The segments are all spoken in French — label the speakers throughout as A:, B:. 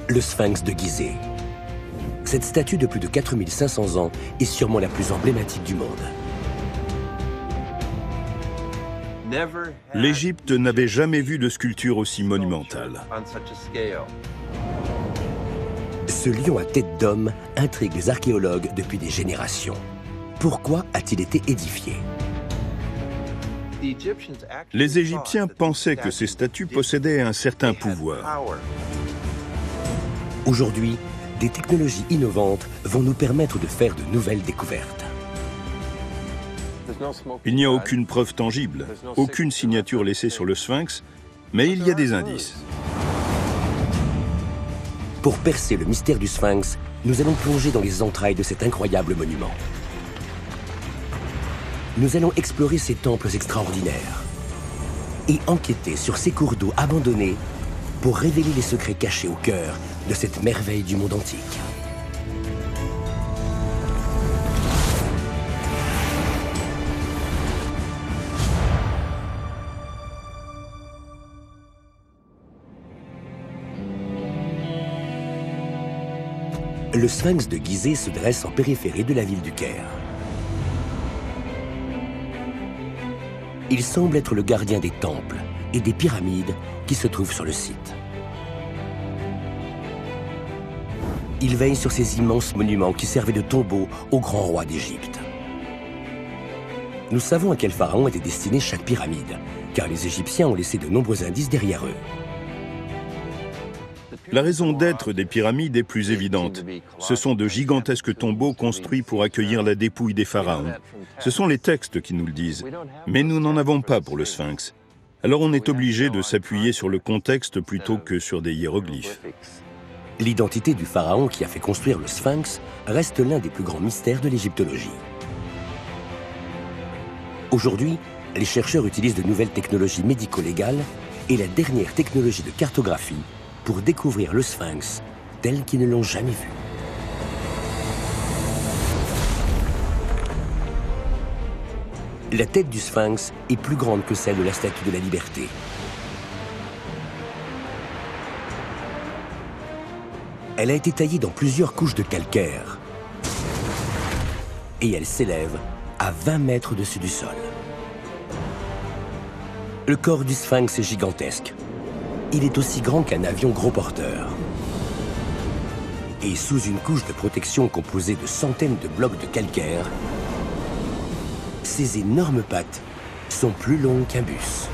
A: le Sphinx de Gizeh. Cette statue de plus de 4500 ans est sûrement la plus emblématique du monde.
B: L'Égypte n'avait jamais vu de sculpture aussi monumentale.
A: Ce lion à tête d'homme intrigue les archéologues depuis des générations. Pourquoi a-t-il été édifié?
B: Les Égyptiens pensaient que ces statues possédaient un certain pouvoir.
A: Aujourd'hui, des technologies innovantes vont nous permettre de faire de nouvelles découvertes.
B: Il n'y a aucune preuve tangible, aucune signature laissée sur le Sphinx, mais il y a des indices.
A: Pour percer le mystère du Sphinx, nous allons plonger dans les entrailles de cet incroyable monument. Nous allons explorer ces temples extraordinaires et enquêter sur ces cours d'eau abandonnés pour révéler les secrets cachés au cœur de cette merveille du monde antique. Le Sphinx de Gizeh se dresse en périphérie de la ville du Caire. Il semble être le gardien des temples et des pyramides qui se trouvent sur le site. Il veille sur ces immenses monuments qui servaient de tombeaux aux grands rois d'Égypte. Nous savons à quel pharaon était destinée chaque pyramide, car les Égyptiens ont laissé de nombreux indices derrière eux.
B: La raison d'être des pyramides est plus évidente. Ce sont de gigantesques tombeaux construits pour accueillir la dépouille des pharaons. Ce sont les textes qui nous le disent. Mais nous n'en avons pas pour le Sphinx. Alors on est obligé de s'appuyer sur le contexte plutôt que sur des hiéroglyphes.
A: L'identité du pharaon qui a fait construire le Sphinx reste l'un des plus grands mystères de l'égyptologie. Aujourd'hui, les chercheurs utilisent de nouvelles technologies médico-légales et la dernière technologie de cartographie pour découvrir le Sphinx tel qu'ils ne l'ont jamais vu. La tête du Sphinx est plus grande que celle de la Statue de la Liberté. Elle a été taillée dans plusieurs couches de calcaire et elle s'élève à 20 mètres au-dessus du sol. Le corps du Sphinx est gigantesque. Il est aussi grand qu'un avion gros porteur. Et sous une couche de protection composée de centaines de blocs de calcaire, ses énormes pattes sont plus longues qu'un bus.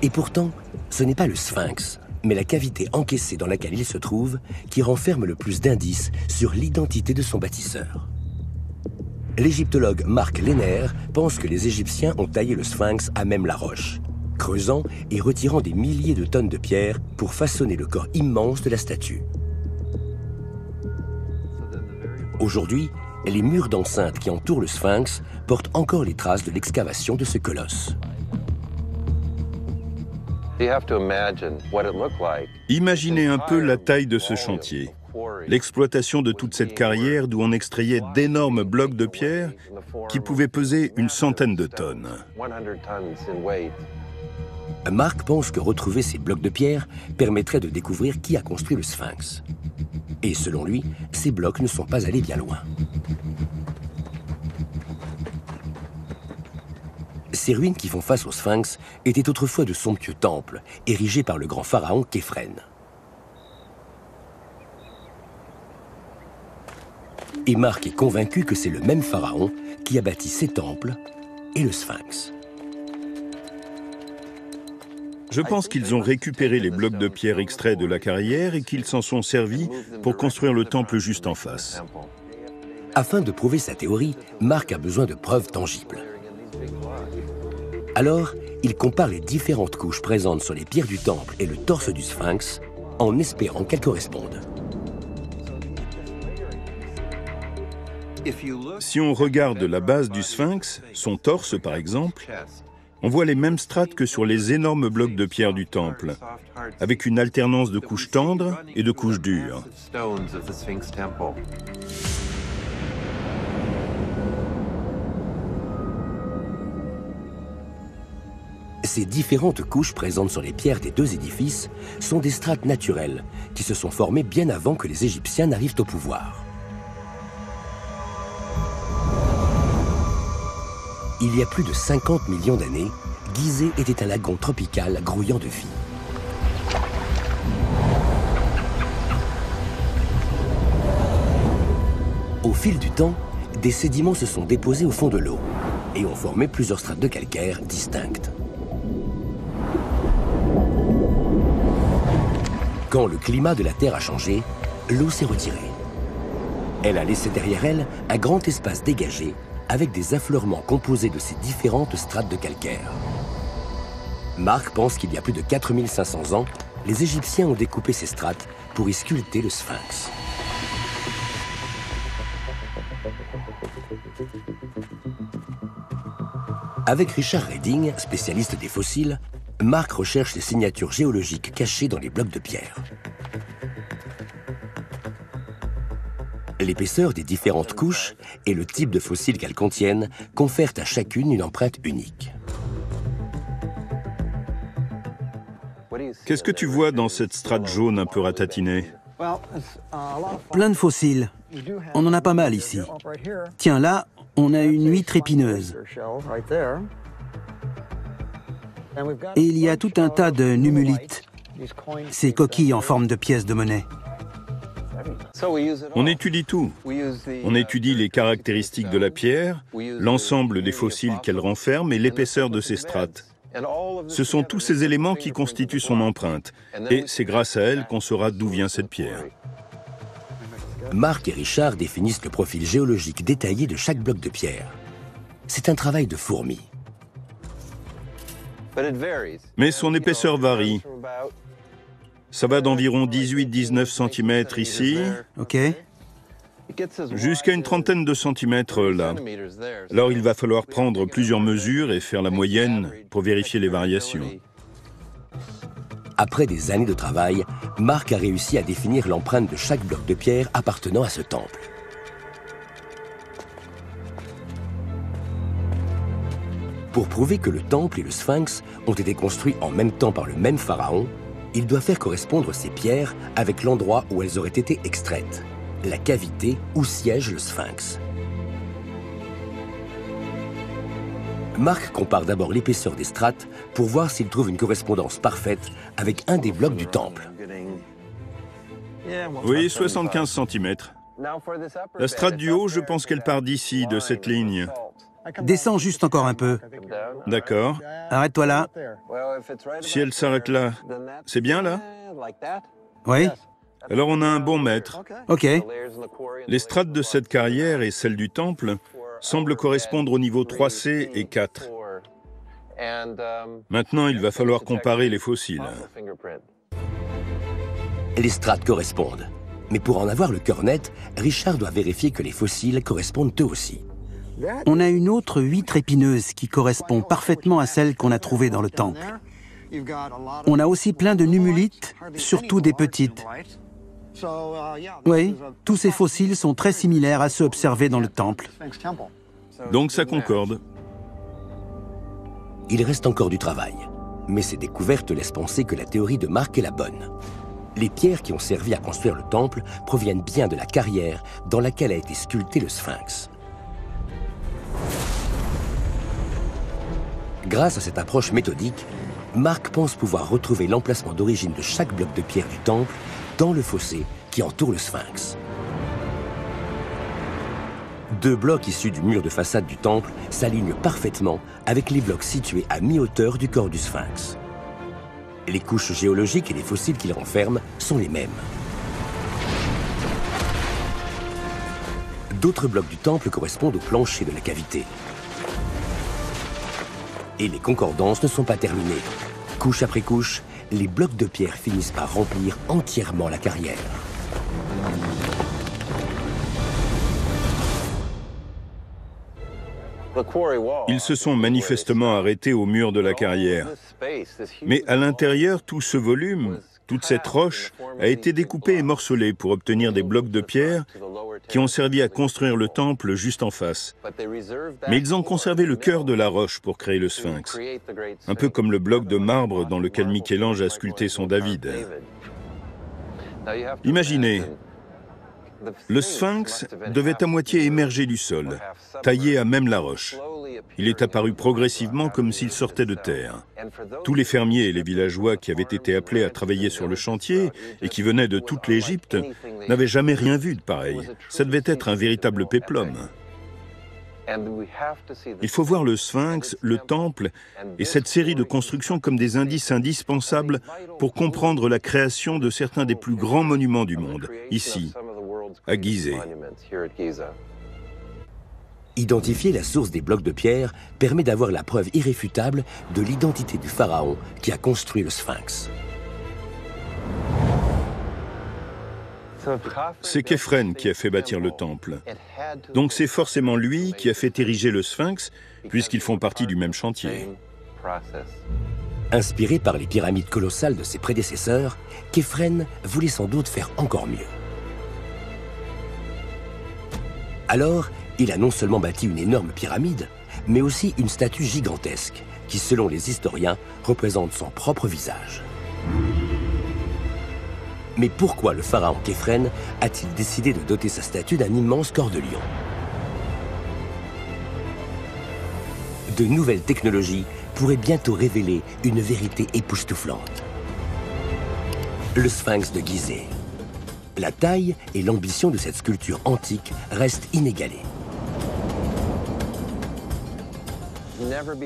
A: Et pourtant, ce n'est pas le Sphinx, mais la cavité encaissée dans laquelle il se trouve qui renferme le plus d'indices sur l'identité de son bâtisseur. L'égyptologue Marc Lehner pense que les Égyptiens ont taillé le Sphinx à même la roche, creusant et retirant des milliers de tonnes de pierre pour façonner le corps immense de la statue. Aujourd'hui, les murs d'enceinte qui entourent le Sphinx portent encore les traces de l'excavation de ce colosse.
B: Imaginez un peu la taille de ce chantier. L'exploitation de toute cette carrière d'où on extrayait d'énormes blocs de pierre qui pouvaient peser une centaine de tonnes.
A: Marc pense que retrouver ces blocs de pierre permettrait de découvrir qui a construit le Sphinx. Et selon lui, ces blocs ne sont pas allés bien loin. Ces ruines qui font face au Sphinx étaient autrefois de somptueux temples, érigés par le grand pharaon Képhren. Et Marc est convaincu que c'est le même pharaon qui a bâti ces temples et le Sphinx.
B: Je pense qu'ils ont récupéré les blocs de pierre extraits de la carrière et qu'ils s'en sont servis pour construire le temple juste en face.
A: Afin de prouver sa théorie, Marc a besoin de preuves tangibles. Alors, il compare les différentes couches présentes sur les pierres du temple et le torse du Sphinx en espérant qu'elles correspondent.
B: Si on regarde la base du Sphinx, son torse par exemple, on voit les mêmes strates que sur les énormes blocs de pierre du temple, avec une alternance de couches tendres et de couches dures.
A: Ces différentes couches présentes sur les pierres des deux édifices sont des strates naturelles qui se sont formées bien avant que les Égyptiens n'arrivent au pouvoir. Il y a plus de 50 millions d'années, Gizeh était un lagon tropical grouillant de vie. Au fil du temps, des sédiments se sont déposés au fond de l'eau et ont formé plusieurs strates de calcaire distinctes. Quand le climat de la Terre a changé, l'eau s'est retirée. Elle a laissé derrière elle un grand espace dégagé avec des affleurements composés de ces différentes strates de calcaire. Marc pense qu'il y a plus de 4500 ans, les Égyptiens ont découpé ces strates pour y sculpter le sphinx. Avec Richard Redding, spécialiste des fossiles, Marc recherche les signatures géologiques cachées dans les blocs de pierre. L'épaisseur des différentes couches et le type de fossiles qu'elles contiennent confèrent à chacune une empreinte unique.
B: Qu'est-ce que tu vois dans cette strate jaune un peu ratatinée?
C: Plein de fossiles. On en a pas mal ici. Tiens, là, on a une huître épineuse. Et il y a tout un tas de numulites, ces coquilles en forme de pièces de monnaie.
B: On étudie tout. On étudie les caractéristiques de la pierre, l'ensemble des fossiles qu'elle renferme et l'épaisseur de ses strates. Ce sont tous ces éléments qui constituent son empreinte. Et c'est grâce à elle qu'on saura d'où vient cette pierre.
A: Marc et Richard définissent le profil géologique détaillé de chaque bloc de pierre. C'est un travail de fourmi.
B: Mais son épaisseur varie. Ça va d'environ 18-19 cm ici,
C: OK.
B: jusqu'à une trentaine de centimètres là. Alors il va falloir prendre plusieurs mesures et faire la moyenne pour vérifier les variations.
A: Après des années de travail, Marc a réussi à définir l'empreinte de chaque bloc de pierre appartenant à ce temple. Pour prouver que le temple et le sphinx ont été construits en même temps par le même pharaon, il doit faire correspondre ces pierres avec l'endroit où elles auraient été extraites, la cavité où siège le sphinx. Marc compare d'abord l'épaisseur des strates pour voir s'il trouve une correspondance parfaite avec un des blocs du temple.
B: Oui, 75 cm. La strate du haut, je pense qu'elle part d'ici, de cette ligne.
C: Descends juste encore un peu.
B: D'accord.
C: Arrête-toi là.
B: Si elle s'arrête là, c'est bien là?
C: Oui?
B: Alors on a un bon mètre.
C: OK.
B: Les strates de cette carrière et celles du temple semblent correspondre au niveau 3C et 4. Maintenant, il va falloir comparer les fossiles.
A: Les strates correspondent. Mais pour en avoir le cœur net, Richard doit vérifier que les fossiles correspondent eux aussi.
C: On a une autre huître épineuse qui correspond parfaitement à celle qu'on a trouvée dans le temple. On a aussi plein de numulites, surtout des petites. Oui, tous ces fossiles sont très similaires à ceux observés dans le temple.
B: Donc ça concorde.
A: Il reste encore du travail, mais ces découvertes laissent penser que la théorie de Marc est la bonne. Les pierres qui ont servi à construire le temple proviennent bien de la carrière dans laquelle a été sculpté le sphinx. Grâce à cette approche méthodique, Marc pense pouvoir retrouver l'emplacement d'origine de chaque bloc de pierre du temple dans le fossé qui entoure le sphinx. Deux blocs issus du mur de façade du temple s'alignent parfaitement avec les blocs situés à mi-hauteur du corps du sphinx. Les couches géologiques et les fossiles qu'ils renferment sont les mêmes. D'autres blocs du temple correspondent au plancher de la cavité. Et les concordances ne sont pas terminées. Couche après couche, les blocs de pierre finissent par remplir entièrement la carrière.
B: Ils se sont manifestement arrêtés au mur de la carrière. Mais à l'intérieur, tout ce volume, toute cette roche, a été découpée et morcelée pour obtenir des blocs de pierre qui ont servi à construire le temple juste en face. Mais ils ont conservé le cœur de la roche pour créer le sphinx, un peu comme le bloc de marbre dans lequel Michel-Ange a sculpté son David. Imaginez, le sphinx devait à moitié émerger du sol, taillé à même la roche. Il est apparu progressivement comme s'il sortait de terre. Tous les fermiers et les villageois qui avaient été appelés à travailler sur le chantier et qui venaient de toute l'Égypte n'avaient jamais rien vu de pareil. Ça devait être un véritable péplum. Il faut voir le sphinx, le temple et cette série de constructions comme des indices indispensables pour comprendre la création de certains des plus grands monuments du monde, ici, à Gizeh.
A: Identifier la source des blocs de pierre permet d'avoir la preuve irréfutable de l'identité du pharaon qui a construit le sphinx.
B: C'est Képhren qui a fait bâtir le temple. Donc c'est forcément lui qui a fait ériger le sphinx, puisqu'ils font partie du même chantier.
A: Inspiré par les pyramides colossales de ses prédécesseurs, Képhren voulait sans doute faire encore mieux. Alors, il a non seulement bâti une énorme pyramide, mais aussi une statue gigantesque, qui, selon les historiens, représente son propre visage. Mais pourquoi le pharaon Képhren a-t-il décidé de doter sa statue d'un immense corps de lion? De nouvelles technologies pourraient bientôt révéler une vérité époustouflante. Le sphinx de Gizeh. La taille et l'ambition de cette sculpture antique restent inégalées.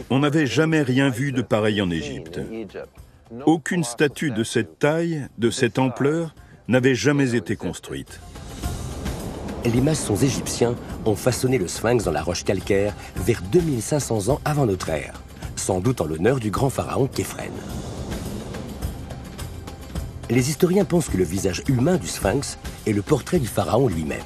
B: On n'avait jamais rien vu de pareil en Égypte. Aucune statue de cette taille, de cette ampleur, n'avait jamais été construite.
A: Les maçons égyptiens ont façonné le sphinx dans la roche calcaire vers 2500 ans avant notre ère, sans doute en l'honneur du grand pharaon Képhren. Les historiens pensent que le visage humain du sphinx est le portrait du pharaon lui-même.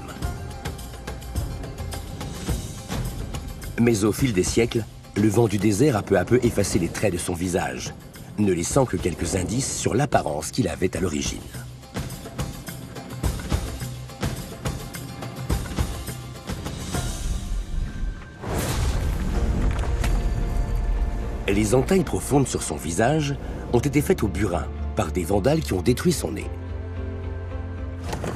A: Mais au fil des siècles, le vent du désert a peu à peu effacé les traits de son visage, ne laissant que quelques indices sur l'apparence qu'il avait à l'origine. Les entailles profondes sur son visage ont été faites au burin par des vandales qui ont détruit son nez.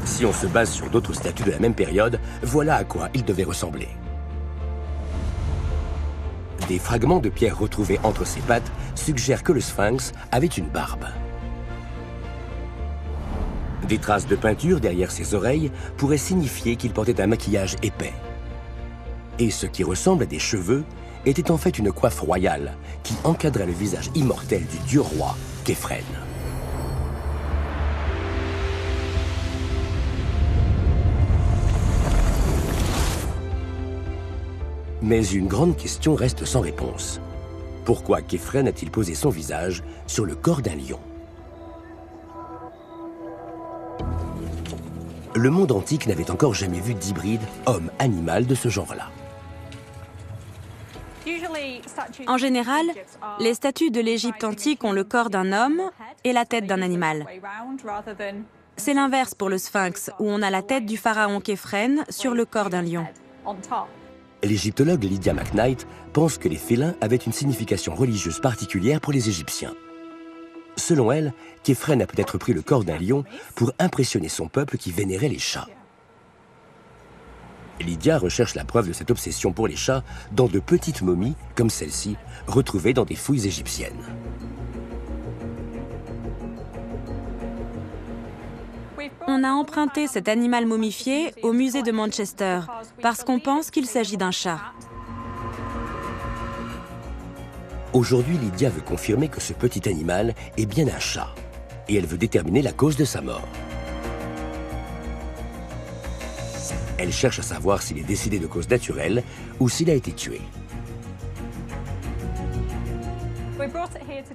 A: Si on se base sur d'autres statues de la même période, voilà à quoi il devait ressembler. Des fragments de pierre retrouvés entre ses pattes suggèrent que le sphinx avait une barbe. Des traces de peinture derrière ses oreilles pourraient signifier qu'il portait un maquillage épais. Et ce qui ressemble à des cheveux était en fait une coiffe royale qui encadrait le visage immortel du dieu roi Képhren. Mais une grande question reste sans réponse. Pourquoi Képhren a-t-il posé son visage sur le corps d'un lion? Le monde antique n'avait encore jamais vu d'hybride homme-animal de ce genre-là.
D: En général, les statues de l'Égypte antique ont le corps d'un homme et la tête d'un animal. C'est l'inverse pour le sphinx, où on a la tête du pharaon Képhren sur le corps d'un lion.
A: L'égyptologue Lydia McKnight pense que les félins avaient une signification religieuse particulière pour les Égyptiens. Selon elle, Képhren a peut-être pris le corps d'un lion pour impressionner son peuple qui vénérait les chats. Lydia recherche la preuve de cette obsession pour les chats dans de petites momies, comme celle-ci, retrouvées dans des fouilles égyptiennes.
D: On a emprunté cet animal momifié au musée de Manchester, parce qu'on pense qu'il s'agit d'un chat.
A: Aujourd'hui, Lydia veut confirmer que ce petit animal est bien un chat, et elle veut déterminer la cause de sa mort. Elle cherche à savoir s'il est décédé de cause naturelle ou s'il a été tué.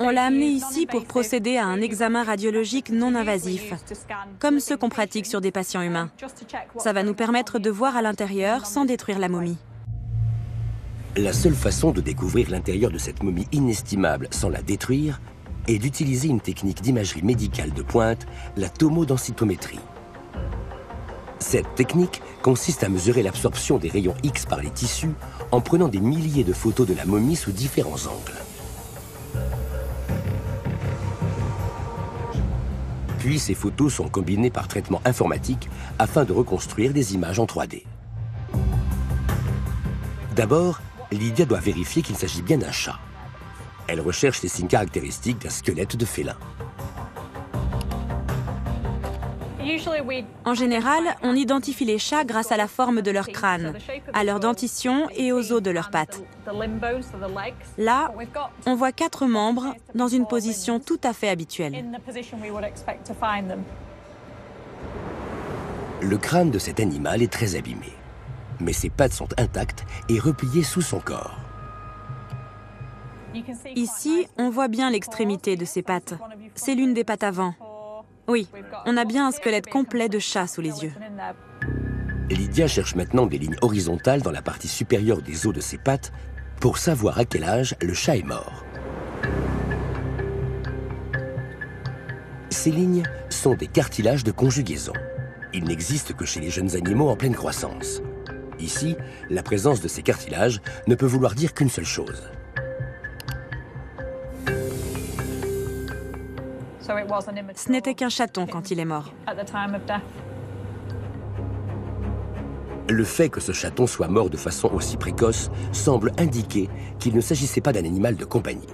D: On l'a amené ici pour procéder à un examen radiologique non invasif, comme ceux qu'on pratique sur des patients humains. Ça va nous permettre de voir à l'intérieur sans détruire la momie.
A: La seule façon de découvrir l'intérieur de cette momie inestimable sans la détruire est d'utiliser une technique d'imagerie médicale de pointe, la tomodensitométrie. Cette technique consiste à mesurer l'absorption des rayons X par les tissus en prenant des milliers de photos de la momie sous différents angles. Puis ces photos sont combinées par traitement informatique afin de reconstruire des images en 3D. D'abord, Lydia doit vérifier qu'il s'agit bien d'un chat. Elle recherche les signes caractéristiques d'un squelette de félin.
D: En général, on identifie les chats grâce à la forme de leur crâne, à leur dentition et aux os de leurs pattes. Là, on voit 4 membres dans une position tout à fait habituelle.
A: Le crâne de cet animal est très abîmé, mais ses pattes sont intactes et repliées sous son corps.
D: Ici, on voit bien l'extrémité de ses pattes. C'est l'une des pattes avant. Oui, on a bien un squelette complet de chat sous les yeux.
A: Lydia cherche maintenant des lignes horizontales dans la partie supérieure des os de ses pattes pour savoir à quel âge le chat est mort. Ces lignes sont des cartilages de conjugaison. Ils n'existent que chez les jeunes animaux en pleine croissance. Ici, la présence de ces cartilages ne peut vouloir dire qu'une seule chose.
D: Ce n'était qu'un chaton quand il est mort.
A: Le fait que ce chaton soit mort de façon aussi précoce semble indiquer qu'il ne s'agissait pas d'un animal de compagnie.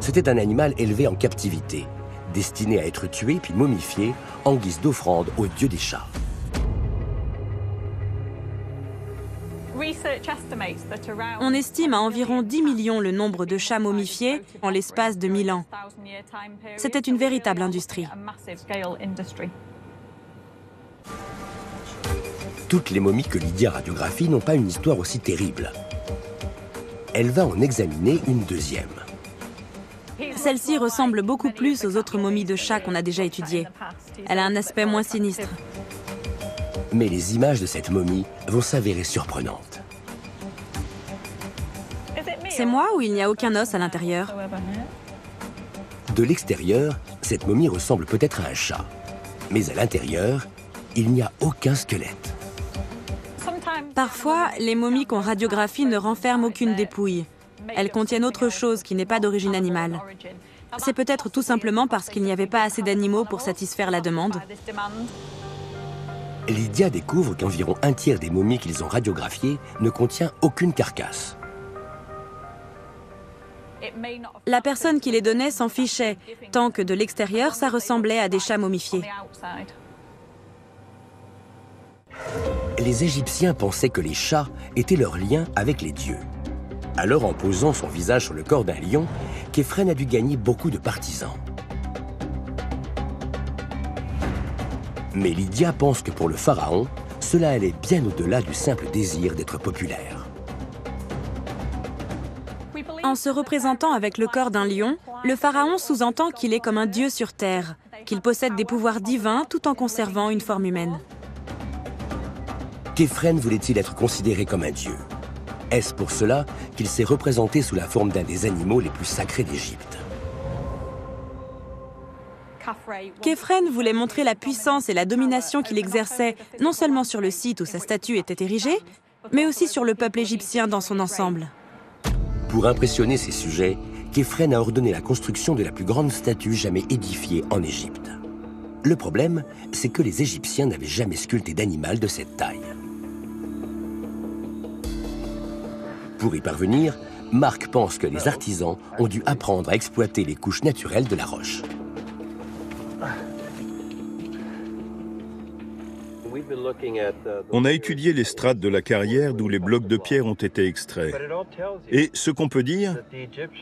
A: C'était un animal élevé en captivité, destiné à être tué puis momifié en guise d'offrande au dieu des chats.
D: On estime à environ 10 millions le nombre de chats momifiés en l'espace de 1000 ans. C'était une véritable industrie.
A: Toutes les momies que Lydia radiographie n'ont pas une histoire aussi terrible. Elle va en examiner une deuxième.
D: Celle-ci ressemble beaucoup plus aux autres momies de chats qu'on a déjà étudiées. Elle a un aspect moins sinistre.
A: Mais les images de cette momie vont s'avérer surprenantes.
D: C'est moi ou il n'y a aucun os à l'intérieur?
A: De l'extérieur, cette momie ressemble peut-être à un chat. Mais à l'intérieur, il n'y a aucun squelette.
D: Parfois, les momies qu'on radiographie ne renferment aucune dépouille. Elles contiennent autre chose qui n'est pas d'origine animale. C'est peut-être tout simplement parce qu'il n'y avait pas assez d'animaux pour satisfaire la demande.
A: Lydia découvre qu'environ un tiers des momies qu'ils ont radiographiées ne contient aucune carcasse.
D: La personne qui les donnait s'en fichait, tant que de l'extérieur, ça ressemblait à des chats momifiés.
A: Les Égyptiens pensaient que les chats étaient leur lien avec les dieux. Alors, en posant son visage sur le corps d'un lion, Képhren a dû gagner beaucoup de partisans. Mais Lydia pense que pour le pharaon, cela allait bien au-delà du simple désir d'être populaire.
D: En se représentant avec le corps d'un lion, le pharaon sous-entend qu'il est comme un dieu sur terre, qu'il possède des pouvoirs divins tout en conservant une forme humaine.
A: Képhren voulait-il être considéré comme un dieu? Est-ce pour cela qu'il s'est représenté sous la forme d'un des animaux les plus sacrés d'Égypte?
D: Képhren voulait montrer la puissance et la domination qu'il exerçait non seulement sur le site où sa statue était érigée, mais aussi sur le peuple égyptien dans son ensemble.
A: Pour impressionner ses sujets, Képhren a ordonné la construction de la plus grande statue jamais édifiée en Égypte. Le problème, c'est que les Égyptiens n'avaient jamais sculpté d'animal de cette taille. Pour y parvenir, Marc pense que les artisans ont dû apprendre à exploiter les couches naturelles de la roche.
B: On a étudié les strates de la carrière d'où les blocs de pierre ont été extraits. Et ce qu'on peut dire,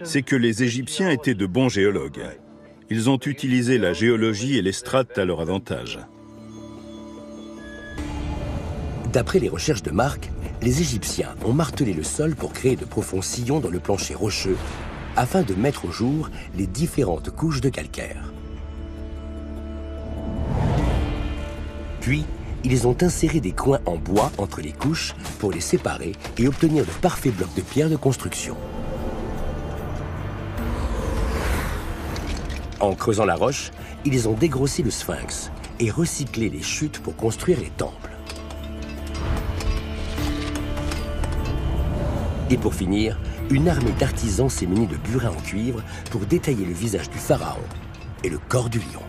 B: c'est que les Égyptiens étaient de bons géologues. Ils ont utilisé la géologie et les strates à leur avantage.
A: D'après les recherches de Marc, les Égyptiens ont martelé le sol pour créer de profonds sillons dans le plancher rocheux afin de mettre au jour les différentes couches de calcaire. Puis, ils ont inséré des coins en bois entre les couches pour les séparer et obtenir de parfaits blocs de pierre de construction. En creusant la roche, ils ont dégrossi le sphinx et recycler les chutes pour construire les temples. Et pour finir, une armée d'artisans s'est munie de burins en cuivre pour détailler le visage du pharaon et le corps du lion.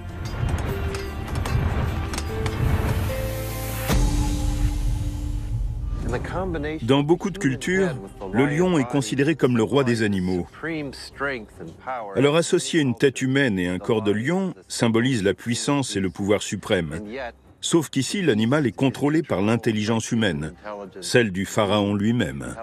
B: Dans beaucoup de cultures, le lion est considéré comme le roi des animaux. Alors associer une tête humaine et un corps de lion symbolise la puissance et le pouvoir suprême. Sauf qu'ici, l'animal est contrôlé par l'intelligence humaine, celle du pharaon lui-même.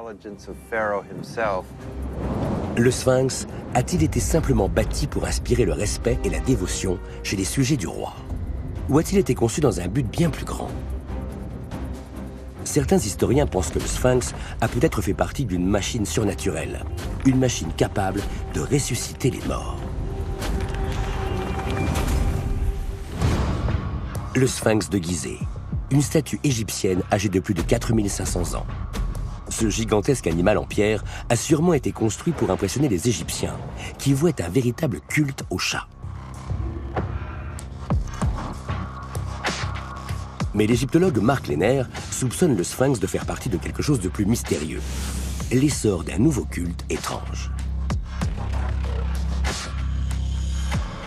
A: Le sphinx a-t-il été simplement bâti pour inspirer le respect et la dévotion chez les sujets du roi? Ou a-t-il été conçu dans un but bien plus grand? Certains historiens pensent que le sphinx a peut-être fait partie d'une machine surnaturelle, une machine capable de ressusciter les morts. Le sphinx de Gizeh, une statue égyptienne âgée de plus de 4500 ans. Ce gigantesque animal en pierre a sûrement été construit pour impressionner les Égyptiens, qui vouaient un véritable culte au chat. Mais l'égyptologue Mark Lehner soupçonne le sphinx de faire partie de quelque chose de plus mystérieux, l'essor d'un nouveau culte étrange.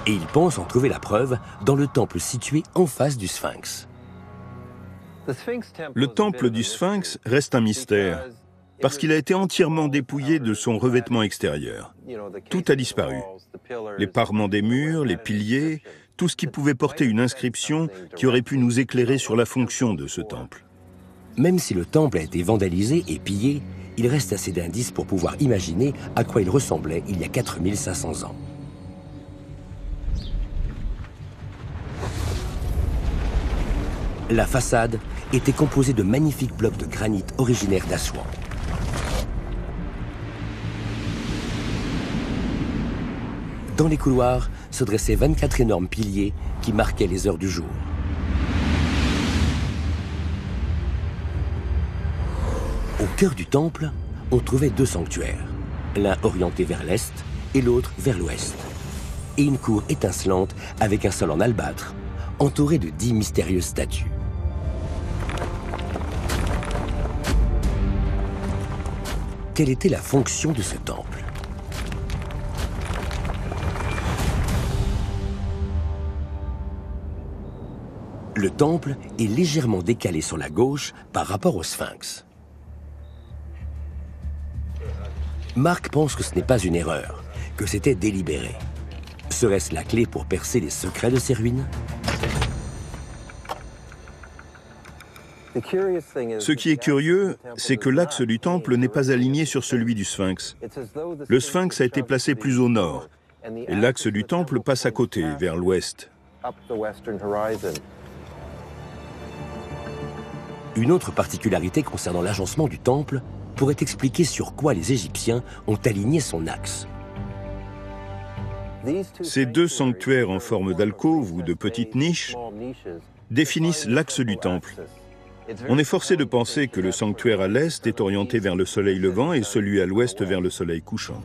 A: Et il pense en trouver la preuve dans le temple situé en face du sphinx.
B: Le temple du sphinx reste un mystère, parce qu'il a été entièrement dépouillé de son revêtement extérieur. Tout a disparu. Les parements des murs, les piliers, tout ce qui pouvait porter une inscription qui aurait pu nous éclairer sur la fonction de ce temple.
A: Même si le temple a été vandalisé et pillé, il reste assez d'indices pour pouvoir imaginer à quoi il ressemblait il y a 4500 ans. La façade était composée de magnifiques blocs de granit originaires d'Assouan. Dans les couloirs se dressaient 24 énormes piliers qui marquaient les heures du jour. Au cœur du temple, on trouvait deux sanctuaires, l'un orienté vers l'est et l'autre vers l'ouest, et une cour étincelante avec un sol en albâtre, entouré de 10 mystérieuses statues. Quelle était la fonction de ce temple? Le temple est légèrement décalé sur la gauche par rapport au sphinx. Mark pense que ce n'est pas une erreur, que c'était délibéré. Serait-ce la clé pour percer les secrets de ces ruines?
B: Ce qui est curieux, c'est que l'axe du temple n'est pas aligné sur celui du sphinx. Le sphinx a été placé plus au nord, et l'axe du temple passe à côté, vers l'ouest.
A: Une autre particularité concernant l'agencement du temple pourrait expliquer sur quoi les Égyptiens ont aligné son axe.
B: Ces deux sanctuaires en forme d'alcôve ou de petites niches définissent l'axe du temple. On est forcé de penser que le sanctuaire à l'est est orienté vers le soleil levant et celui à l'ouest vers le soleil couchant.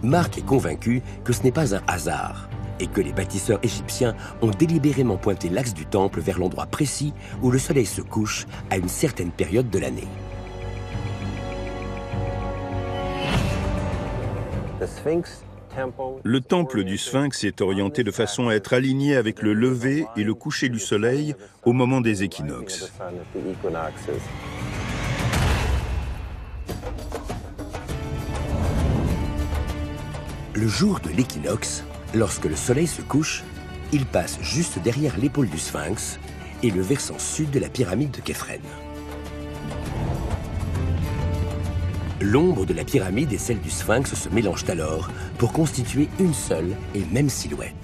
A: Mark est convaincu que ce n'est pas un hasard et que les bâtisseurs égyptiens ont délibérément pointé l'axe du temple vers l'endroit précis où le soleil se couche à une certaine période de l'année.
B: Le temple du sphinx est orienté de façon à être aligné avec le lever et le coucher du soleil au moment des équinoxes.
A: Le jour de l'équinoxe, lorsque le soleil se couche, il passe juste derrière l'épaule du sphinx et le versant sud de la pyramide de Khéphren. L'ombre de la pyramide et celle du sphinx se mélangent alors pour constituer une seule et même silhouette.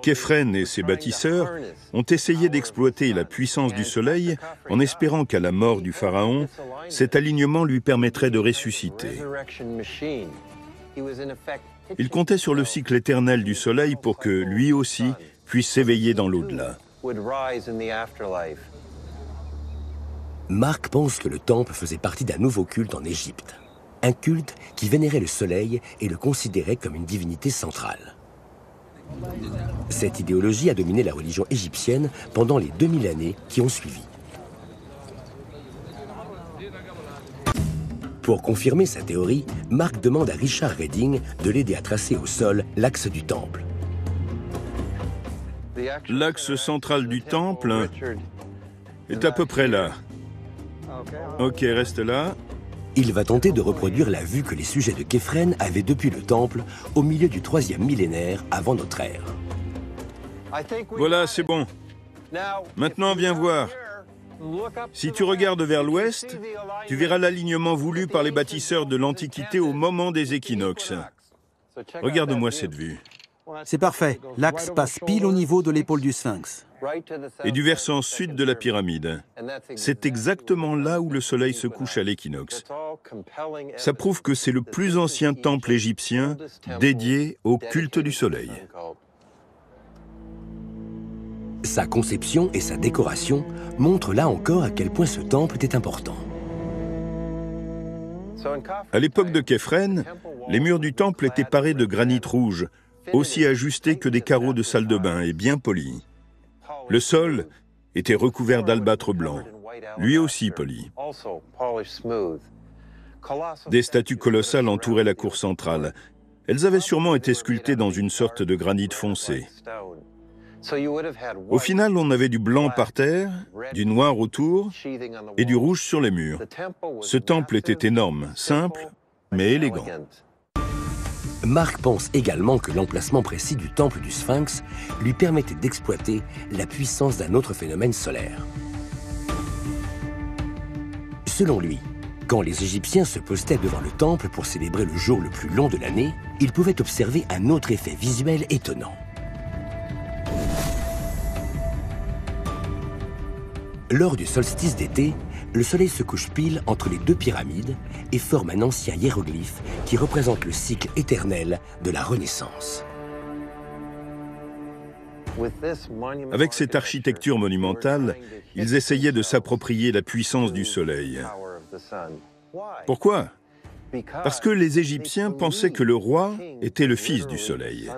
B: Khéphren et ses bâtisseurs ont essayé d'exploiter la puissance du soleil en espérant qu'à la mort du pharaon, cet alignement lui permettrait de ressusciter. Ils comptaient sur le cycle éternel du soleil pour que lui aussi puisse s'éveiller dans l'au-delà.
A: Mark pense que le temple faisait partie d'un nouveau culte en Égypte. un culte qui vénérait le soleil et le considérait comme une divinité centrale. Cette idéologie a dominé la religion égyptienne pendant les 2000 années qui ont suivi. Pour confirmer sa théorie, Mark demande à Richard Redding de l'aider à tracer au sol l'axe du temple.
B: L'axe central du temple est à peu près là. Ok, reste là.
A: Il va tenter de reproduire la vue que les sujets de Képhren avaient depuis le temple au milieu du 3e millénaire avant notre ère.
B: Voilà, c'est bon. Maintenant, viens voir. Si tu regardes vers l'ouest, tu verras l'alignement voulu par les bâtisseurs de l'Antiquité au moment des équinoxes. Regarde-moi cette vue.
C: C'est parfait. L'axe passe pile au niveau de l'épaule du sphinx.
B: Et du versant sud de la pyramide. C'est exactement là où le soleil se couche à l'équinoxe. Ça prouve que c'est le plus ancien temple égyptien dédié au culte du soleil.
A: Sa conception et sa décoration montrent là encore à quel point ce temple était important.
B: À l'époque de Képhren, les murs du temple étaient parés de granit rouge, aussi ajustés que des carreaux de salle de bain et bien polis. Le sol était recouvert d'albâtre blanc, lui aussi poli. Des statues colossales entouraient la cour centrale. Elles avaient sûrement été sculptées dans une sorte de granit foncé. Au final, on avait du blanc par terre, du noir autour et du rouge sur les murs. Ce temple était énorme, simple, mais élégant.
A: Mark pense également que l'emplacement précis du temple du Sphinx lui permettait d'exploiter la puissance d'un autre phénomène solaire. Selon lui, quand les Égyptiens se postaient devant le temple pour célébrer le jour le plus long de l'année, ils pouvaient observer un autre effet visuel étonnant. Lors du solstice d'été, le soleil se couche pile entre les deux pyramides et forme un ancien hiéroglyphe qui représente le cycle éternel de la Renaissance.
B: Avec cette architecture monumentale, ils essayaient de s'approprier la puissance du soleil. Pourquoi? Parce que les Égyptiens pensaient que le roi était le fils du soleil.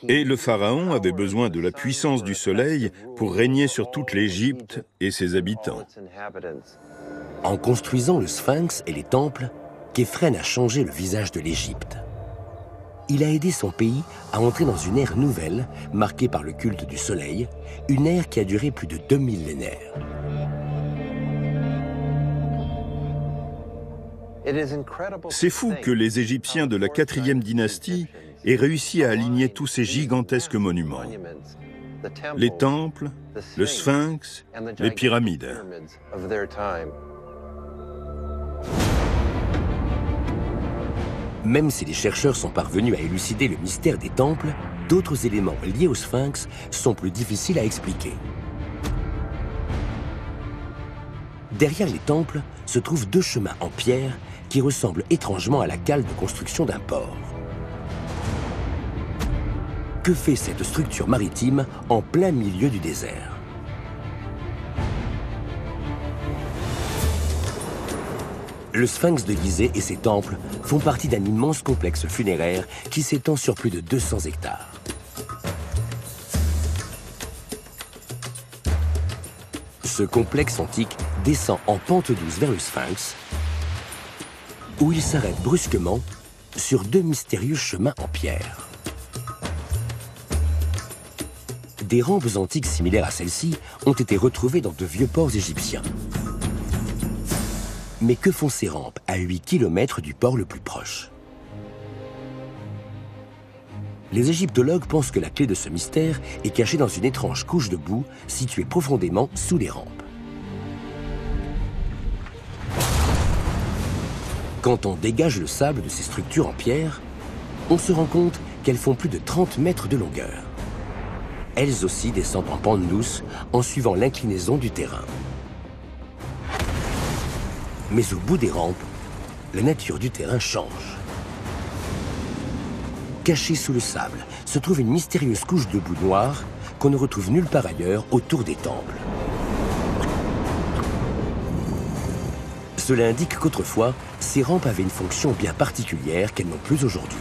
B: Et le pharaon avait besoin de la puissance du soleil pour régner sur toute l'Égypte et ses habitants.
A: En construisant le Sphinx et les temples, Képhren a changé le visage de l'Égypte. Il a aidé son pays à entrer dans une ère nouvelle, marquée par le culte du soleil, une ère qui a duré plus de 2 millénaires.
B: C'est fou que les Égyptiens de la 4e dynastie aient réussi à aligner tous ces gigantesques monuments. Les temples, le Sphinx, les pyramides.
A: Même si les chercheurs sont parvenus à élucider le mystère des temples, d'autres éléments liés au Sphinx sont plus difficiles à expliquer. Derrière les temples se trouvent 2 chemins en pierre qui ressemblent étrangement à la cale de construction d'un port. Que fait cette structure maritime en plein milieu du désert? Le Sphinx de Gizeh et ses temples font partie d'un immense complexe funéraire qui s'étend sur plus de 200 hectares. Ce complexe antique descend en pente douce vers le Sphinx, où il s'arrête brusquement sur 2 mystérieux chemins en pierre. Des rampes antiques similaires à celles-ci ont été retrouvées dans de vieux ports égyptiens. Mais que font ces rampes à 8 km du port le plus proche? Les égyptologues pensent que la clé de ce mystère est cachée dans une étrange couche de boue située profondément sous les rampes. Quand on dégage le sable de ces structures en pierre, on se rend compte qu'elles font plus de 30 mètres de longueur. Elles aussi descendent en pente douce en suivant l'inclinaison du terrain. Mais au bout des rampes, la nature du terrain change. Cachée sous le sable se trouve une mystérieuse couche de boue noire qu'on ne retrouve nulle part ailleurs autour des temples. Cela indique qu'autrefois, ces rampes avaient une fonction bien particulière qu'elles n'ont plus aujourd'hui.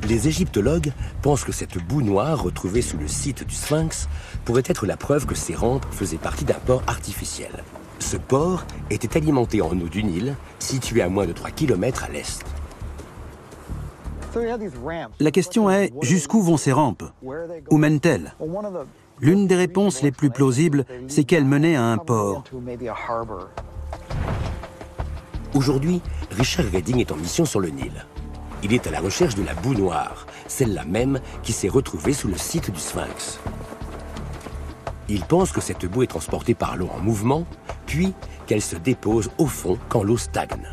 A: Les égyptologues pensent que cette boue noire retrouvée sous le site du Sphinx pourrait être la preuve que ces rampes faisaient partie d'un port artificiel. Ce port était alimenté en eau du Nil, situé à moins de 3 km à l'est.
C: La question est, jusqu'où vont ces rampes? Où mènent-elles? L'une des réponses les plus plausibles, c'est qu'elles menaient à un port.
A: Aujourd'hui, Richard Redding est en mission sur le Nil. Il est à la recherche de la boue noire, celle-là même qui s'est retrouvée sous le site du Sphinx. Il pense que cette boue est transportée par l'eau en mouvement, puis qu'elle se dépose au fond quand l'eau stagne.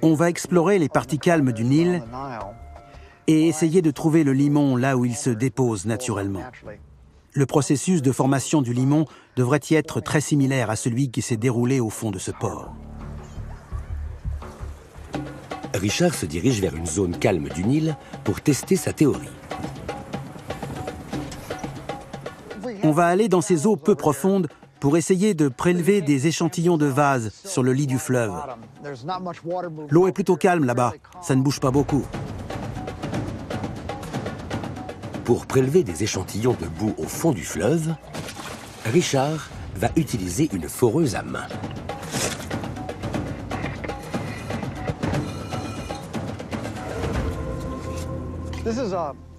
C: On va explorer les parties calmes du Nil et essayer de trouver le limon là où il se dépose naturellement. Le processus de formation du limon devrait y être très similaire à celui qui s'est déroulé au fond de ce port.
A: Richard se dirige vers une zone calme du Nil pour tester sa théorie.
C: On va aller dans ces eaux peu profondes pour essayer de prélever des échantillons de vase sur le lit du fleuve. L'eau est plutôt calme là-bas, ça ne bouge pas beaucoup.
A: Pour prélever des échantillons de boue au fond du fleuve, Richard va utiliser une foreuse à main.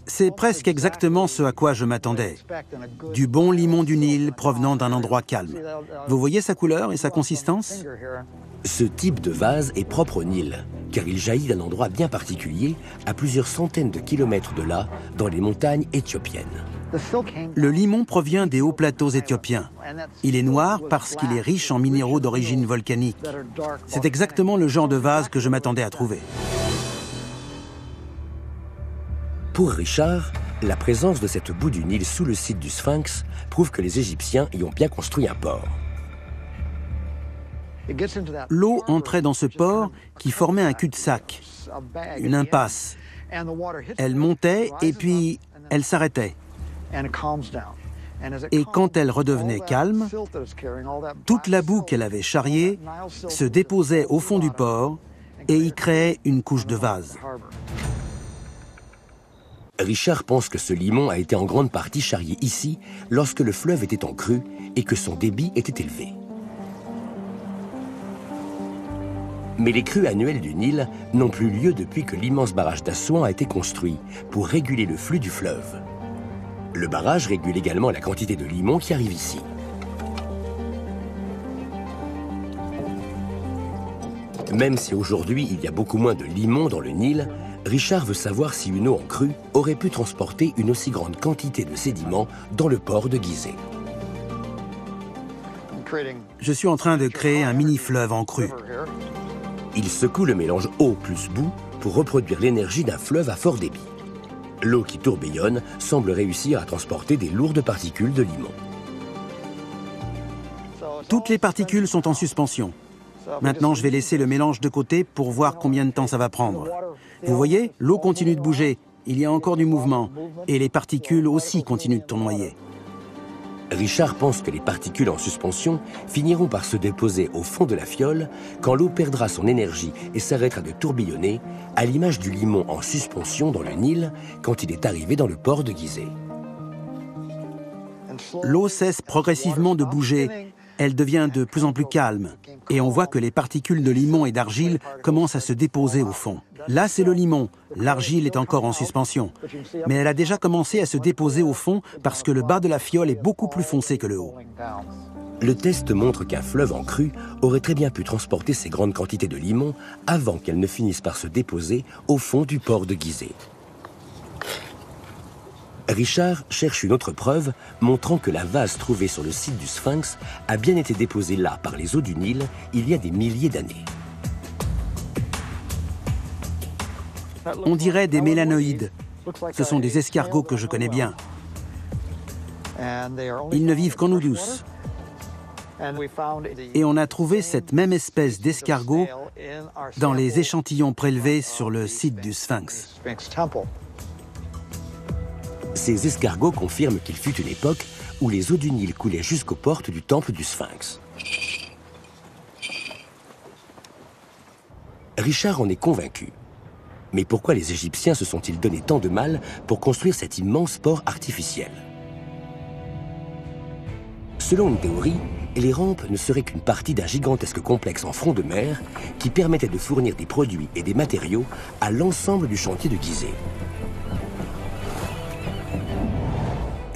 C: C'est presque exactement ce à quoi je m'attendais. Du bon limon du Nil provenant d'un endroit calme. Vous voyez sa couleur et sa consistance?
A: Ce type de vase est propre au Nil, car il jaillit d'un endroit bien particulier, à plusieurs centaines de kilomètres de là, dans les montagnes éthiopiennes.
C: Le limon provient des hauts plateaux éthiopiens. Il est noir parce qu'il est riche en minéraux d'origine volcanique. C'est exactement le genre de vase que je m'attendais à trouver.
A: Pour Richard, la présence de cette boue du Nil sous le site du Sphinx prouve que les Égyptiens y ont bien construit un port.
C: L'eau entrait dans ce port qui formait un cul-de-sac, une impasse. Elle montait et puis elle s'arrêtait. Et quand elle redevenait calme, toute la boue qu'elle avait charriée se déposait au fond du port et y créait une couche de vase.
A: Richard pense que ce limon a été en grande partie charrié ici lorsque le fleuve était en crue et que son débit était élevé. Mais les crues annuelles du Nil n'ont plus lieu depuis que l'immense barrage d'Assouan a été construit pour réguler le flux du fleuve. Le barrage régule également la quantité de limon qui arrive ici. Même si aujourd'hui il y a beaucoup moins de limon dans le Nil, Richard veut savoir si une eau en crue aurait pu transporter une aussi grande quantité de sédiments dans le port de Gizeh.
C: Je suis en train de créer un mini-fleuve en crue.
A: Il secoue le mélange eau plus boue pour reproduire l'énergie d'un fleuve à fort débit. L'eau qui tourbillonne semble réussir à transporter des lourdes particules de limon.
C: Toutes les particules sont en suspension. Maintenant, je vais laisser le mélange de côté pour voir combien de temps ça va prendre. Vous voyez, l'eau continue de bouger, il y a encore du mouvement, et les particules aussi continuent de tournoyer.
A: Richard pense que les particules en suspension finiront par se déposer au fond de la fiole quand l'eau perdra son énergie et s'arrêtera de tourbillonner, à l'image du limon en suspension dans le Nil quand il est arrivé dans le port de Gizeh.
C: L'eau cesse progressivement de bouger, elle devient de plus en plus calme, et on voit que les particules de limon et d'argile commencent à se déposer au fond. Là, c'est le limon. L'argile est encore en suspension. Mais elle a déjà commencé à se déposer au fond parce que le bas de la fiole est beaucoup plus foncé que le haut.
A: Le test montre qu'un fleuve en crue aurait très bien pu transporter ces grandes quantités de limon avant qu'elles ne finissent par se déposer au fond du port de Gizeh. Richard cherche une autre preuve montrant que la vase trouvée sur le site du Sphinx a bien été déposée là par les eaux du Nil il y a des milliers d'années.
C: On dirait des mélanoïdes. Ce sont des escargots que je connais bien. Ils ne vivent qu'en eau douce. Et on a trouvé cette même espèce d'escargot dans les échantillons prélevés sur le site du Sphinx.
A: Ces escargots confirment qu'il fut une époque où les eaux du Nil coulaient jusqu'aux portes du temple du Sphinx. Richard en est convaincu. Mais pourquoi les Égyptiens se sont-ils donné tant de mal pour construire cet immense port artificiel? Selon une théorie, les rampes ne seraient qu'une partie d'un gigantesque complexe en front de mer qui permettait de fournir des produits et des matériaux à l'ensemble du chantier de Gizeh.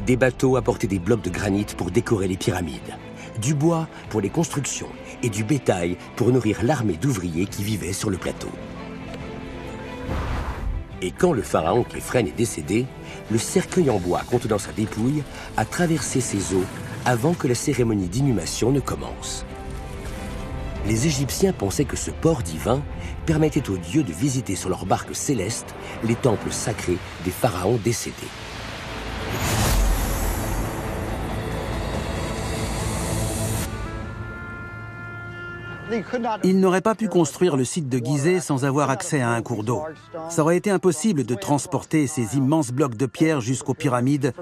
A: Des bateaux apportaient des blocs de granit pour décorer les pyramides, du bois pour les constructions et du bétail pour nourrir l'armée d'ouvriers qui vivaient sur le plateau. Et quand le pharaon Képhren est décédé, le cercueil en bois contenant sa dépouille a traversé ces eaux avant que la cérémonie d'inhumation ne commence. Les Égyptiens pensaient que ce port divin permettait aux dieux de visiter sur leurs barques célestes les temples sacrés des pharaons décédés.
C: Ils n'auraient pas pu construire le site de Gizeh sans avoir accès à un cours d'eau. Ça aurait été impossible de transporter ces immenses blocs de pierre jusqu'aux pyramides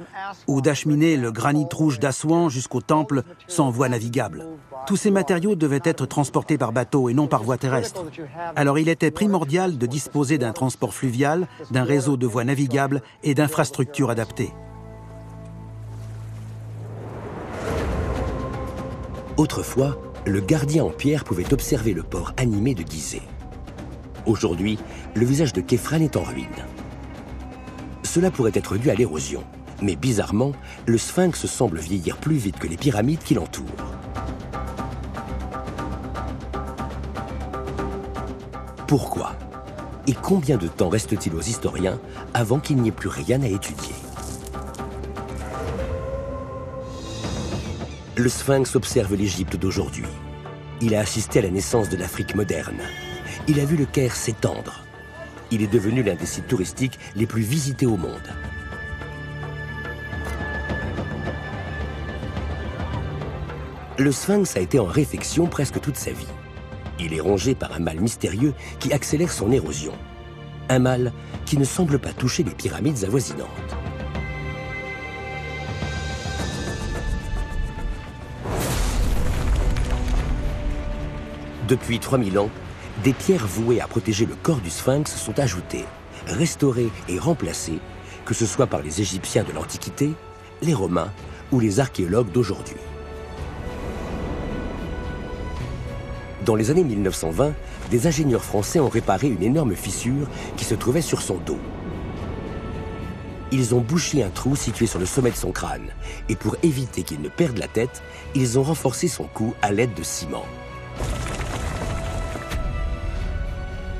C: ou d'acheminer le granit rouge d'Assouan jusqu'au temple sans voie navigable. Tous ces matériaux devaient être transportés par bateau et non par voie terrestre. Alors il était primordial de disposer d'un transport fluvial, d'un réseau de voies navigables et d'infrastructures adaptées.
A: Autrefois, le gardien en pierre pouvait observer le port animé de Gizeh. Aujourd'hui, le visage de Képhren est en ruine. Cela pourrait être dû à l'érosion, mais bizarrement, le Sphinx semble vieillir plus vite que les pyramides qui l'entourent. Pourquoi? Et combien de temps reste-t-il aux historiens avant qu'il n'y ait plus rien à étudier? Le Sphinx observe l'Égypte d'aujourd'hui. Il a assisté à la naissance de l'Afrique moderne. Il a vu le Caire s'étendre. Il est devenu l'un des sites touristiques les plus visités au monde. Le Sphinx a été en réfection presque toute sa vie. Il est rongé par un mal mystérieux qui accélère son érosion. Un mal qui ne semble pas toucher les pyramides avoisinantes. Depuis 3000 ans, des pierres vouées à protéger le corps du Sphinx sont ajoutées, restaurées et remplacées, que ce soit par les Égyptiens de l'Antiquité, les Romains ou les archéologues d'aujourd'hui. Dans les années 1920, des ingénieurs français ont réparé une énorme fissure qui se trouvait sur son dos. Ils ont bouché un trou situé sur le sommet de son crâne, et pour éviter qu'il ne perde la tête, ils ont renforcé son cou à l'aide de ciment.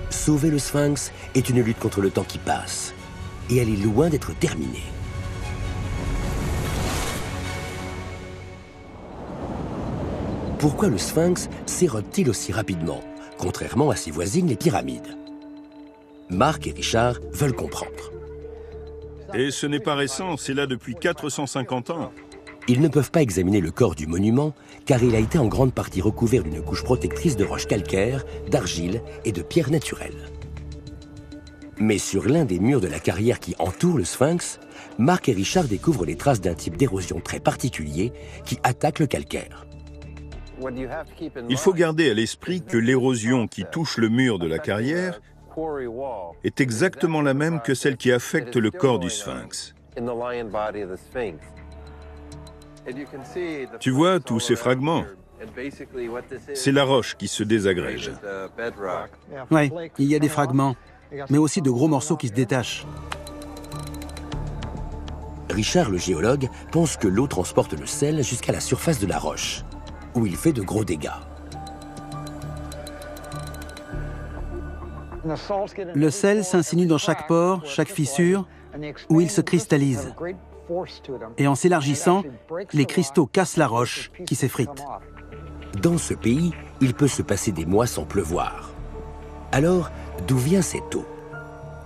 A: Sauver le Sphinx est une lutte contre le temps qui passe, et elle est loin d'être terminée. Pourquoi le Sphinx s'érode-t-il aussi rapidement, contrairement à ses voisines les pyramides? Marc et Richard veulent comprendre.
B: Et ce n'est pas récent, c'est là depuis 450 ans.
A: Ils ne peuvent pas examiner le corps du monument car il a été en grande partie recouvert d'une couche protectrice de roches calcaires, d'argile et de pierres naturelles. Mais sur l'un des murs de la carrière qui entoure le Sphinx, Marc et Richard découvrent les traces d'un type d'érosion très particulier qui attaque le calcaire.
B: Il faut garder à l'esprit que l'érosion qui touche le mur de la carrière est exactement la même que celle qui affecte le corps du Sphinx. Tu vois tous ces fragments? C'est la roche qui se désagrège.
C: Oui, il y a des fragments, mais aussi de gros morceaux qui se détachent.
A: Richard, le géologue, pense que l'eau transporte le sel jusqu'à la surface de la roche, où il fait de gros dégâts.
C: Le sel s'insinue dans chaque pore, chaque fissure, où il se cristallise. Et en s'élargissant, les cristaux cassent la roche qui s'effrite.
A: Dans ce pays, il peut se passer des mois sans pleuvoir. Alors, d'où vient cette eau?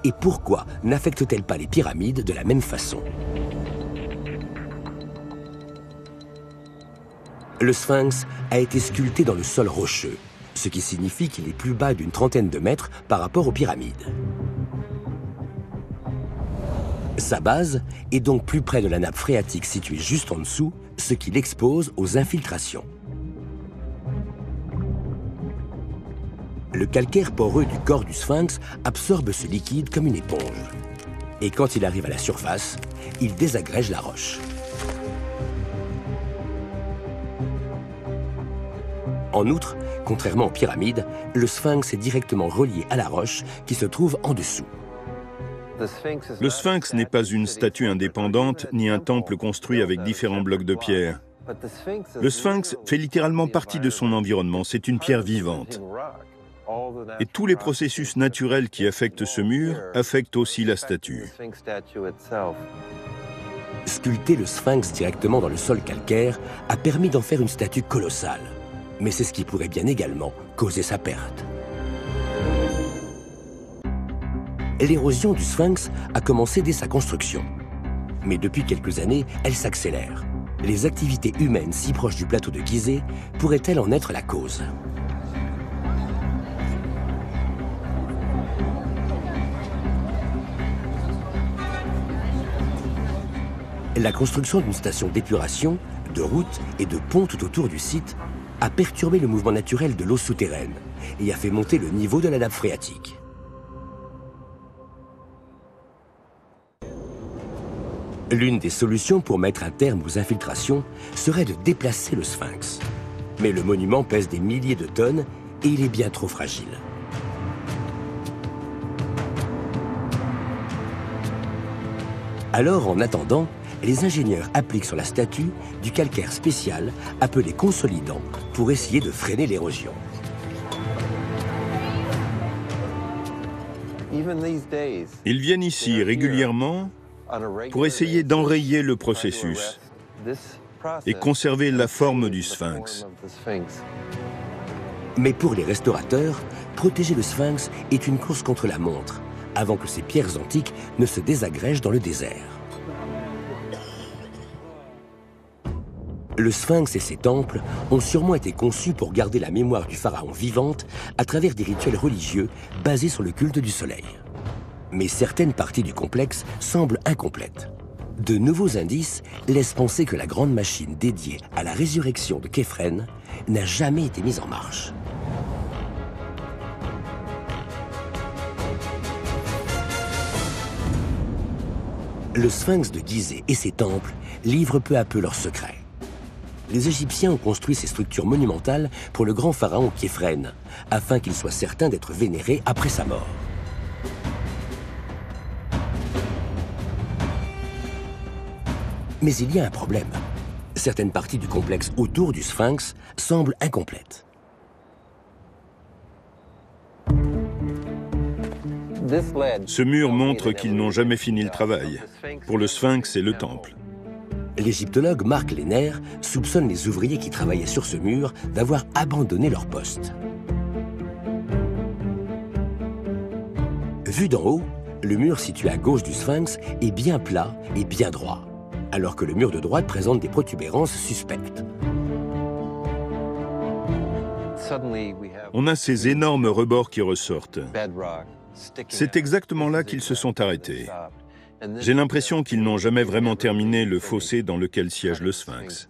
A: Et pourquoi n'affecte-t-elle pas les pyramides de la même façon? Le sphinx a été sculpté dans le sol rocheux, ce qui signifie qu'il est plus bas d'une trentaine de mètres par rapport aux pyramides. Sa base est donc plus près de la nappe phréatique située juste en dessous, ce qui l'expose aux infiltrations. Le calcaire poreux du corps du sphinx absorbe ce liquide comme une éponge. Et quand il arrive à la surface, il désagrège la roche. En outre, contrairement aux pyramides, le sphinx est directement relié à la roche qui se trouve en dessous.
B: Le sphinx n'est pas une statue indépendante ni un temple construit avec différents blocs de pierre. Le sphinx fait littéralement partie de son environnement, c'est une pierre vivante. Et tous les processus naturels qui affectent ce mur affectent aussi la statue.
A: Sculpter le sphinx directement dans le sol calcaire a permis d'en faire une statue colossale. Mais c'est ce qui pourrait bien également causer sa perte. L'érosion du sphinx a commencé dès sa construction. Mais depuis quelques années, elle s'accélère. Les activités humaines si proches du plateau de Gizeh pourraient-elles en être la cause? La construction d'une station d'épuration, de routes et de ponts tout autour du site a perturbé le mouvement naturel de l'eau souterraine et a fait monter le niveau de la nappe phréatique. L'une des solutions pour mettre un terme aux infiltrations serait de déplacer le sphinx. Mais le monument pèse des milliers de tonnes et il est bien trop fragile. Alors, en attendant, les ingénieurs appliquent sur la statue du calcaire spécial appelé consolidant pour essayer de freiner l'érosion.
B: Ils viennent ici régulièrement pour essayer d'enrayer le processus et conserver la forme du sphinx.
A: Mais pour les restaurateurs, protéger le sphinx est une course contre la montre, avant que ces pierres antiques ne se désagrègent dans le désert. Le sphinx et ses temples ont sûrement été conçus pour garder la mémoire du pharaon vivante à travers des rituels religieux basés sur le culte du soleil. Mais certaines parties du complexe semblent incomplètes. De nouveaux indices laissent penser que la grande machine dédiée à la résurrection de Khéphren n'a jamais été mise en marche. Le sphinx de Gizeh et ses temples livrent peu à peu leurs secrets. Les Égyptiens ont construit ces structures monumentales pour le grand pharaon Khéphren, afin qu'il soit certain d'être vénéré après sa mort. Mais il y a un problème. Certaines parties du complexe autour du sphinx semblent incomplètes.
B: Ce mur montre qu'ils n'ont jamais fini le travail, pour le sphinx et le temple.
A: L'égyptologue Marc Lehner soupçonne les ouvriers qui travaillaient sur ce mur d'avoir abandonné leur poste. Vu d'en haut, le mur situé à gauche du sphinx est bien plat et bien droit, alors que le mur de droite présente des protubérances suspectes.
B: On a ces énormes rebords qui ressortent. C'est exactement là qu'ils se sont arrêtés. J'ai l'impression qu'ils n'ont jamais vraiment terminé le fossé dans lequel siège le sphinx.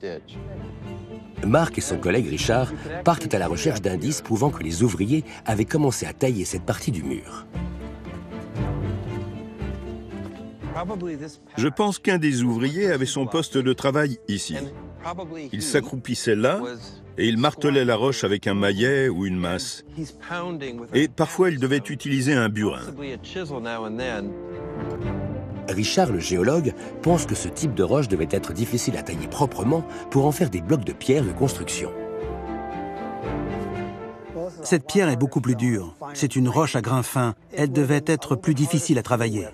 A: Marc et son collègue Richard partent à la recherche d'indices prouvant que les ouvriers avaient commencé à tailler cette partie du mur.
B: Je pense qu'un des ouvriers avait son poste de travail ici. Il s'accroupissait là et il martelait la roche avec un maillet ou une masse. Et parfois, il devait utiliser un burin.
A: Richard, le géologue, pense que ce type de roche devait être difficile à tailler proprement pour en faire des blocs de pierre de construction.
C: Cette pierre est beaucoup plus dure. C'est une roche à grains fins. Elle devait être plus difficile à travailler.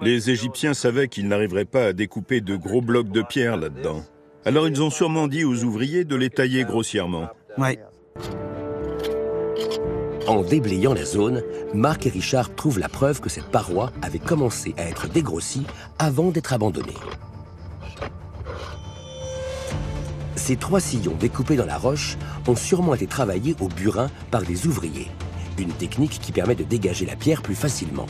B: Les Égyptiens savaient qu'ils n'arriveraient pas à découper de gros blocs de pierre là-dedans. Alors ils ont sûrement dit aux ouvriers de les tailler grossièrement.
C: Oui.
A: En déblayant la zone, Marc et Richard trouvent la preuve que cette paroi avait commencé à être dégrossie avant d'être abandonnée. Ces 3 sillons découpés dans la roche ont sûrement été travaillés au burin par des ouvriers, une technique qui permet de dégager la pierre plus facilement.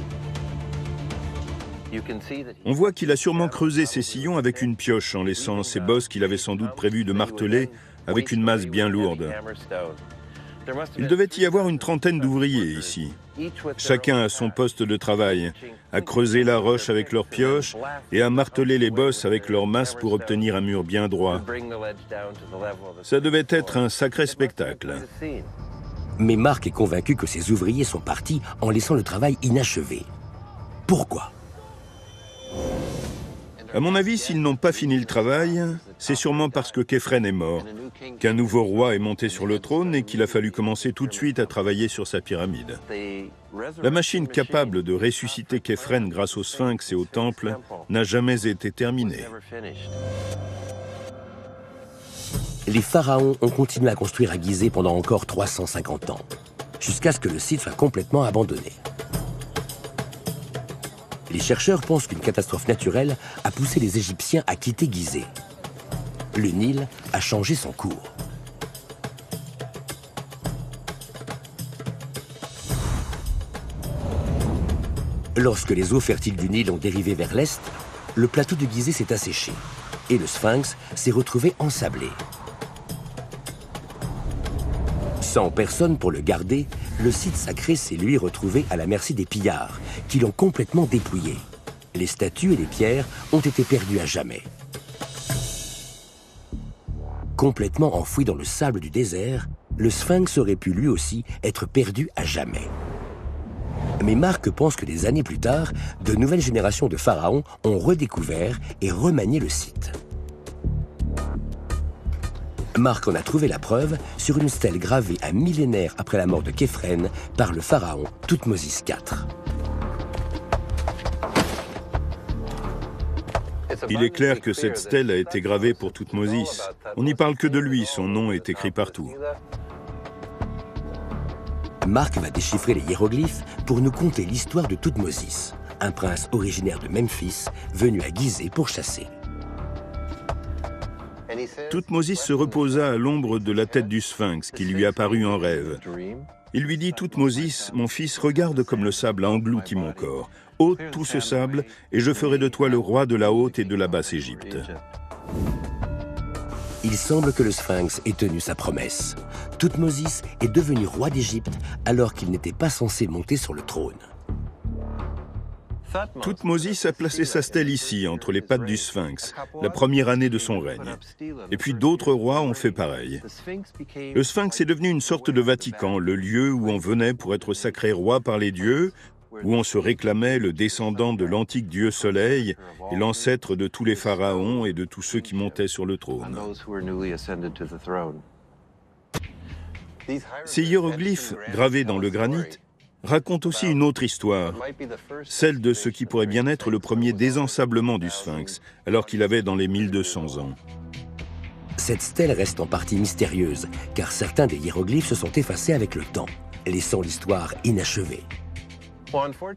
B: On voit qu'il a sûrement creusé ces sillons avec une pioche en laissant ces bosses qu'il avait sans doute prévu de marteler avec une masse bien lourde. Il devait y avoir une trentaine d'ouvriers ici. Chacun à son poste de travail, à creuser la roche avec leur pioche et à marteler les bosses avec leur masse pour obtenir un mur bien droit. Ça devait être un sacré spectacle.
A: Mais Mark est convaincu que ces ouvriers sont partis en laissant le travail inachevé. Pourquoi ?
B: À mon avis, s'ils n'ont pas fini le travail, c'est sûrement parce que Képhren est mort, qu'un nouveau roi est monté sur le trône et qu'il a fallu commencer tout de suite à travailler sur sa pyramide. La machine capable de ressusciter Képhren grâce au Sphinx et au temple n'a jamais été terminée.
A: Les pharaons ont continué à construire à Gizeh pendant encore 350 ans, jusqu'à ce que le site soit complètement abandonné. Les chercheurs pensent qu'une catastrophe naturelle a poussé les Égyptiens à quitter Gizeh. Le Nil a changé son cours. Lorsque les eaux fertiles du Nil ont dérivé vers l'est, le plateau de Gizeh s'est asséché et le Sphinx s'est retrouvé ensablé. Sans personne pour le garder, le site sacré s'est lui retrouvé à la merci des pillards, qui l'ont complètement dépouillé. Les statues et les pierres ont été perdues à jamais. Complètement enfoui dans le sable du désert, le Sphinx aurait pu lui aussi être perdu à jamais. Mais Mark pense que des années plus tard, de nouvelles générations de pharaons ont redécouvert et remanié le site. Mark en a trouvé la preuve sur une stèle gravée un millénaire après la mort de Képhren par le pharaon Thoutmôsis IV.
B: Il est clair que cette stèle a été gravée pour Thoutmôsis. On n'y parle que de lui, son nom est écrit partout.
A: Mark va déchiffrer les hiéroglyphes pour nous conter l'histoire de Thoutmôsis, un prince originaire de Memphis venu à Gizeh pour chasser.
B: Thoutmôsis se reposa à l'ombre de la tête du Sphinx qui lui apparut en rêve. Il lui dit « Thoutmôsis, mon fils, regarde comme le sable a englouti mon corps. Ôte tout ce sable et je ferai de toi le roi de la haute et de la basse Égypte. »
A: Il semble que le Sphinx ait tenu sa promesse. Thoutmôsis est devenu roi d'Égypte alors qu'il n'était pas censé monter sur le trône.
B: Thoutmôsis a placé sa stèle ici, entre les pattes du Sphinx, la première année de son règne. Et puis d'autres rois ont fait pareil. Le Sphinx est devenu une sorte de Vatican, le lieu où on venait pour être sacré roi par les dieux, où on se réclamait le descendant de l'antique dieu Soleil et l'ancêtre de tous les pharaons et de tous ceux qui montaient sur le trône. Ces hiéroglyphes, gravés dans le granit, raconte aussi une autre histoire, celle de ce qui pourrait bien être le premier désensablement du Sphinx, alors qu'il avait dans les 1200 ans.
A: Cette stèle reste en partie mystérieuse, car certains des hiéroglyphes se sont effacés avec le temps, laissant l'histoire inachevée.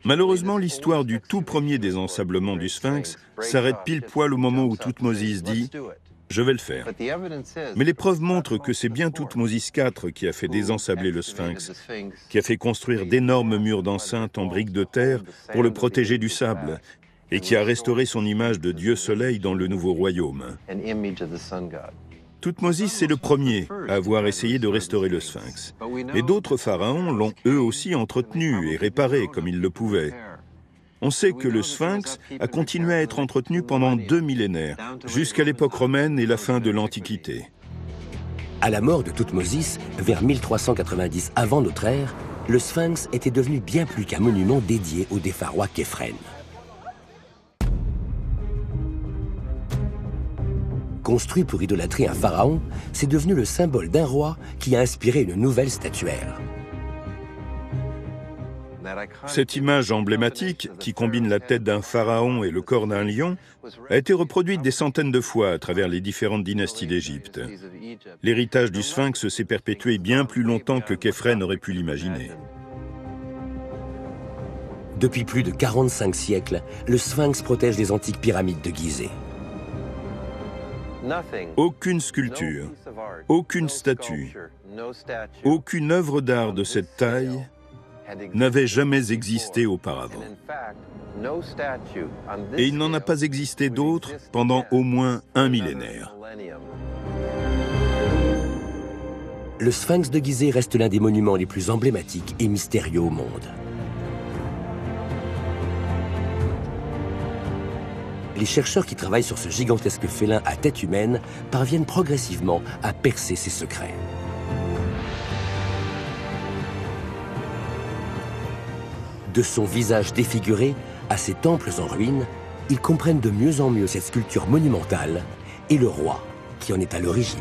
B: Malheureusement, l'histoire du tout premier désensablement du Sphinx s'arrête pile poil au moment où Thoutmôsis dit « Je vais le faire ». Mais les preuves montrent que c'est bien Thoutmôsis IV qui a fait désensabler le Sphinx, qui a fait construire d'énormes murs d'enceinte en briques de terre pour le protéger du sable, et qui a restauré son image de Dieu Soleil dans le nouveau royaume. Thoutmôsis est le premier à avoir essayé de restaurer le Sphinx. Mais d'autres pharaons l'ont eux aussi entretenu et réparé comme ils le pouvaient. On sait que le Sphinx a continué à être entretenu pendant 2 millénaires, jusqu'à l'époque romaine et la fin de l'Antiquité.
A: À la mort de Thoutmôsis, vers 1390 avant notre ère, le Sphinx était devenu bien plus qu'un monument dédié au défunt roi Képhren. Construit pour idolâtrer un pharaon, c'est devenu le symbole d'un roi qui a inspiré une nouvelle statuaire.
B: Cette image emblématique, qui combine la tête d'un pharaon et le corps d'un lion, a été reproduite des centaines de fois à travers les différentes dynasties d'Égypte. L'héritage du Sphinx s'est perpétué bien plus longtemps que Képhren aurait pu l'imaginer.
A: Depuis plus de 45 siècles, le Sphinx protège les antiques pyramides de Gizeh.
B: Aucune sculpture, aucune statue, aucune œuvre d'art de cette taille n'avait jamais existé auparavant. Et il n'en a pas existé d'autres pendant au moins un millénaire.
A: Le Sphinx de Gizeh reste l'un des monuments les plus emblématiques et mystérieux au monde. Les chercheurs qui travaillent sur ce gigantesque félin à tête humaine parviennent progressivement à percer ses secrets. De son visage défiguré à ses temples en ruine, ils comprennent de mieux en mieux cette sculpture monumentale et le roi qui en est à l'origine.